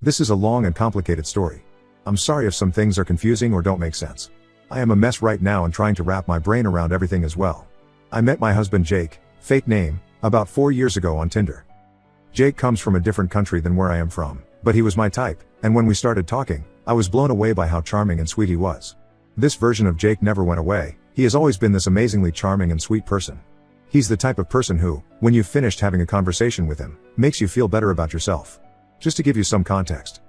This is a long and complicated story. I'm sorry if some things are confusing or don't make sense. I am a mess right now and trying to wrap my brain around everything as well. I met my husband Jake, fake name, about 4 years ago on Tinder. Jake comes from a different country than where I am from, but he was my type, and when we started talking, I was blown away by how charming and sweet he was. This version of Jake never went away. He has always been this amazingly charming and sweet person. He's the type of person who, when you've finished having a conversation with him, makes you feel better about yourself. Just to give you some context.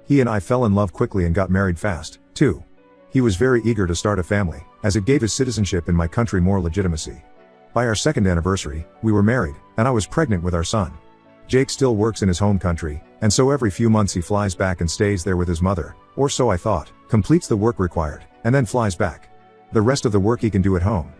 He and I fell in love quickly and got married fast, too. He was very eager to start a family, as it gave his citizenship in my country more legitimacy. By our second anniversary, we were married, and I was pregnant with our son. Jake still works in his home country, and so every few months he flies back and stays there with his mother, or so I thought, completes the work required, and then flies back. The rest of the work he can do at home.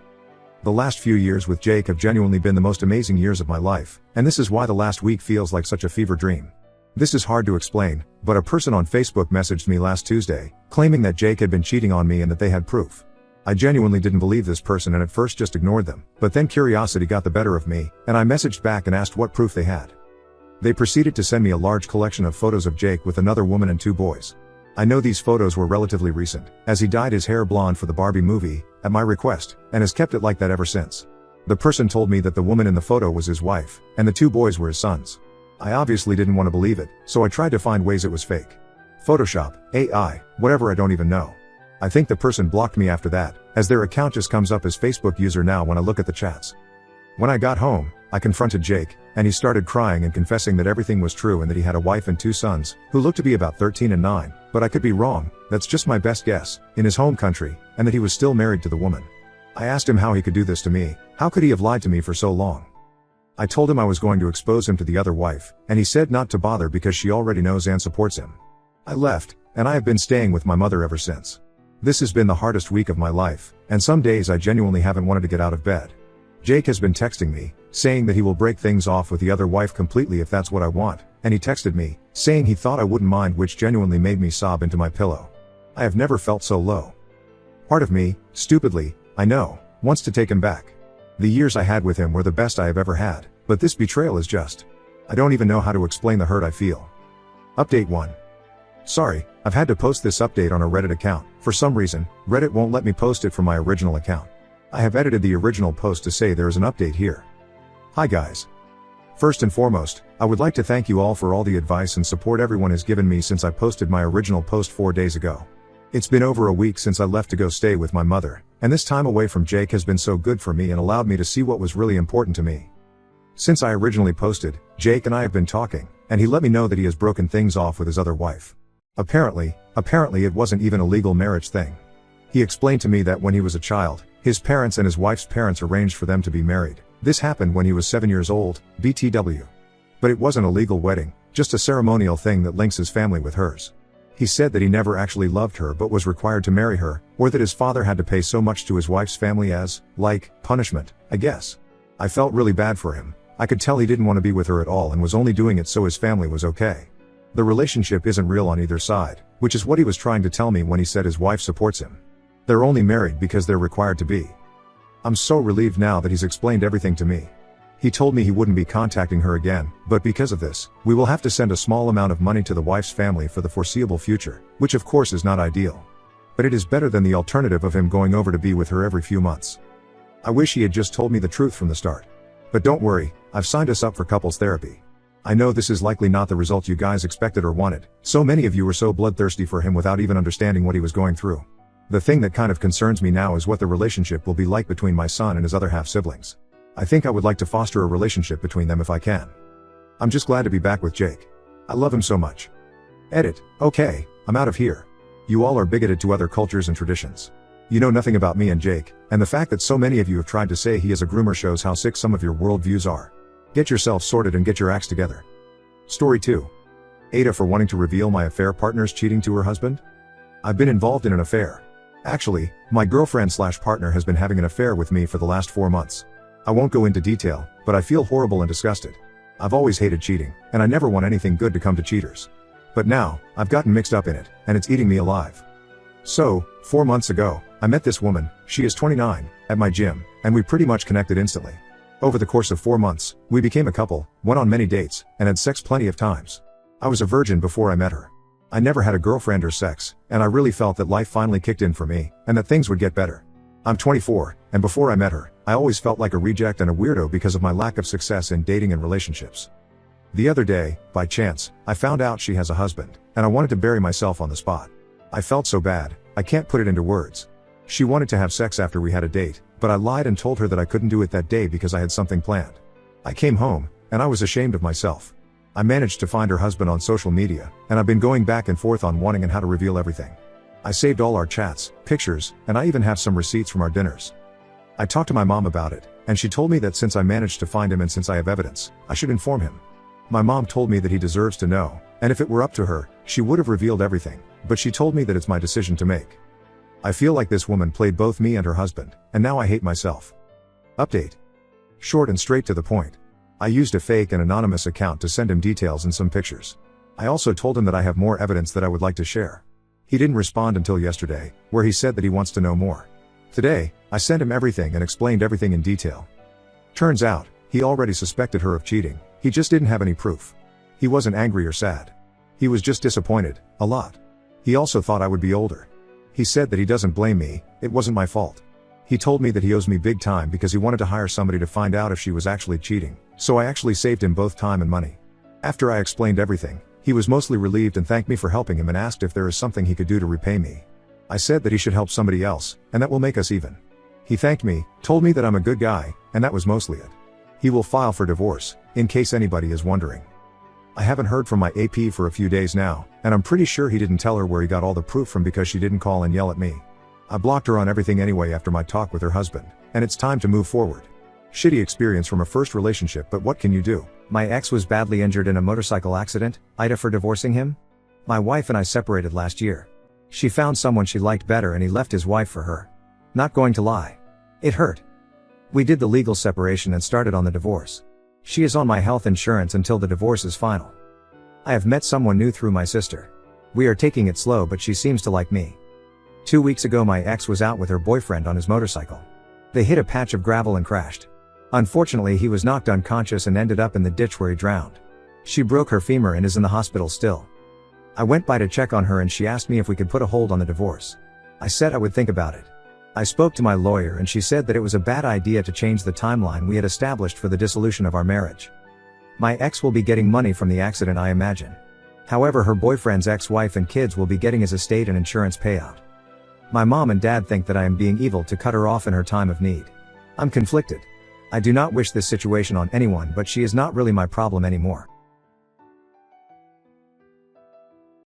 The last few years with Jake have genuinely been the most amazing years of my life, and this is why the last week feels like such a fever dream. This is hard to explain, but a person on Facebook messaged me last Tuesday, claiming that Jake had been cheating on me and that they had proof. I genuinely didn't believe this person and at first just ignored them, but then curiosity got the better of me, and I messaged back and asked what proof they had. They proceeded to send me a large collection of photos of Jake with another woman and 2 boys. I know these photos were relatively recent, as he dyed his hair blonde for the Barbie movie, at my request, and has kept it like that ever since. The person told me that the woman in the photo was his wife, and the 2 boys were his sons. I obviously didn't want to believe it, so I tried to find ways it was fake. Photoshop, AI, whatever, I don't even know. I think the person blocked me after that, as their account just comes up as Facebook user now when I look at the chats. When I got home, I confronted Jake, and he started crying and confessing that everything was true and that he had a wife and 2 sons, who looked to be about 13 and 9, but I could be wrong, that's just my best guess, in his home country, and that he was still married to the woman. I asked him how he could do this to me, how could he have lied to me for so long? I told him I was going to expose him to the other wife, and he said not to bother because she already knows and supports him. I left, and I have been staying with my mother ever since. This has been the hardest week of my life, and some days I genuinely haven't wanted to get out of bed. Jake has been texting me, saying that he will break things off with the other wife completely if that's what I want, and he texted me, saying he thought I wouldn't mind, which genuinely made me sob into my pillow. I have never felt so low. Part of me, stupidly, I know, wants to take him back. The years I had with him were the best I have ever had, but this betrayal is just... I don't even know how to explain the hurt I feel. Update 1. Sorry, I've had to post this update on a Reddit account. For some reason, Reddit won't let me post it from my original account. I have edited the original post to say there is an update here. Hi guys. First and foremost, I would like to thank you all for all the advice and support everyone has given me since I posted my original post 4 days ago. It's been over a week since I left to go stay with my mother, and this time away from Jake has been so good for me and allowed me to see what was really important to me. Since I originally posted, Jake and I have been talking, and he let me know that he has broken things off with his other wife. Apparently it wasn't even a legal marriage thing. He explained to me that when he was a child, his parents and his wife's parents arranged for them to be married. This happened when he was 7 years old, BTW. But it wasn't a legal wedding, just a ceremonial thing that links his family with hers. He said that he never actually loved her but was required to marry her, or that his father had to pay so much to his wife's family as, like, punishment, I guess. I felt really bad for him. I could tell he didn't want to be with her at all and was only doing it so his family was okay. The relationship isn't real on either side, which is what he was trying to tell me when he said his wife supports him. They're only married because they're required to be. I'm so relieved now that he's explained everything to me. He told me he wouldn't be contacting her again, but because of this, we will have to send a small amount of money to the wife's family for the foreseeable future, which of course is not ideal. But it is better than the alternative of him going over to be with her every few months. I wish he had just told me the truth from the start. But don't worry, I've signed us up for couples therapy. I know this is likely not the result you guys expected or wanted. So many of you were so bloodthirsty for him without even understanding what he was going through. The thing that kind of concerns me now is what the relationship will be like between my son and his other half siblings. I think I would like to foster a relationship between them if I can. I'm just glad to be back with Jake. I love him so much. Edit. Okay, I'm out of here. You all are bigoted to other cultures and traditions. You know nothing about me and Jake, and the fact that so many of you have tried to say he is a groomer shows how sick some of your worldviews are. Get yourself sorted and get your acts together. Story 2. Ada for wanting to reveal my affair partner's cheating to her husband? I've been involved in an affair. Actually, my girlfriend/partner has been having an affair with me for the last 4 months. I won't go into detail, but I feel horrible and disgusted. I've always hated cheating, and I never want anything good to come to cheaters. But now, I've gotten mixed up in it, and it's eating me alive. So, 4 months ago, I met this woman, she is 29, at my gym, and we pretty much connected instantly. Over the course of 4 months, we became a couple, went on many dates, and had sex plenty of times. I was a virgin before I met her. I never had a girlfriend or sex, and I really felt that life finally kicked in for me, and that things would get better. I'm 24, and before I met her, I always felt like a reject and a weirdo because of my lack of success in dating and relationships. The other day, by chance, I found out she has a husband, and I wanted to bury myself on the spot. I felt so bad, I can't put it into words. She wanted to have sex after we had a date, but I lied and told her that I couldn't do it that day because I had something planned. I came home, and I was ashamed of myself. I managed to find her husband on social media, and I've been going back and forth on wanting and how to reveal everything. I saved all our chats, pictures, and I even have some receipts from our dinners. I talked to my mom about it, and she told me that since I managed to find him and since I have evidence, I should inform him. My mom told me that he deserves to know, and if it were up to her, she would have revealed everything, but she told me that it's my decision to make. I feel like this woman played both me and her husband, and now I hate myself. Update. Short and straight to the point. I used a fake and anonymous account to send him details and some pictures. I also told him that I have more evidence that I would like to share. He didn't respond until yesterday, where he said that he wants to know more. Today, I sent him everything and explained everything in detail. Turns out, he already suspected her of cheating, he just didn't have any proof. He wasn't angry or sad. He was just disappointed, a lot. He also thought I would be older. He said that he doesn't blame me, it wasn't my fault. He told me that he owes me big time because he wanted to hire somebody to find out if she was actually cheating, so I actually saved him both time and money. After I explained everything, he was mostly relieved and thanked me for helping him and asked if there is something he could do to repay me. I said that he should help somebody else, and that will make us even. He thanked me, told me that I'm a good guy, and that was mostly it. He will file for divorce, in case anybody is wondering. I haven't heard from my AP for a few days now, and I'm pretty sure he didn't tell her where he got all the proof from because she didn't call and yell at me. I blocked her on everything anyway after my talk with her husband, and it's time to move forward. Shitty experience from a first relationship, but what can you do? My ex was badly injured in a motorcycle accident, Ida for divorcing him? My wife and I separated last year. She found someone she liked better and he left his wife for her. Not going to lie. It hurt. We did the legal separation and started on the divorce. She is on my health insurance until the divorce is final. I have met someone new through my sister. We are taking it slow, but she seems to like me. 2 weeks ago my ex was out with her boyfriend on his motorcycle. They hit a patch of gravel and crashed. Unfortunately he was knocked unconscious and ended up in the ditch where he drowned. She broke her femur and is in the hospital still. I went by to check on her and she asked me if we could put a hold on the divorce. I said I would think about it. I spoke to my lawyer and she said that it was a bad idea to change the timeline we had established for the dissolution of our marriage. My ex will be getting money from the accident, I imagine. However, her boyfriend's ex-wife and kids will be getting his estate and insurance payout. My mom and dad think that I am being evil to cut her off in her time of need. I'm conflicted. I do not wish this situation on anyone, but she is not really my problem anymore.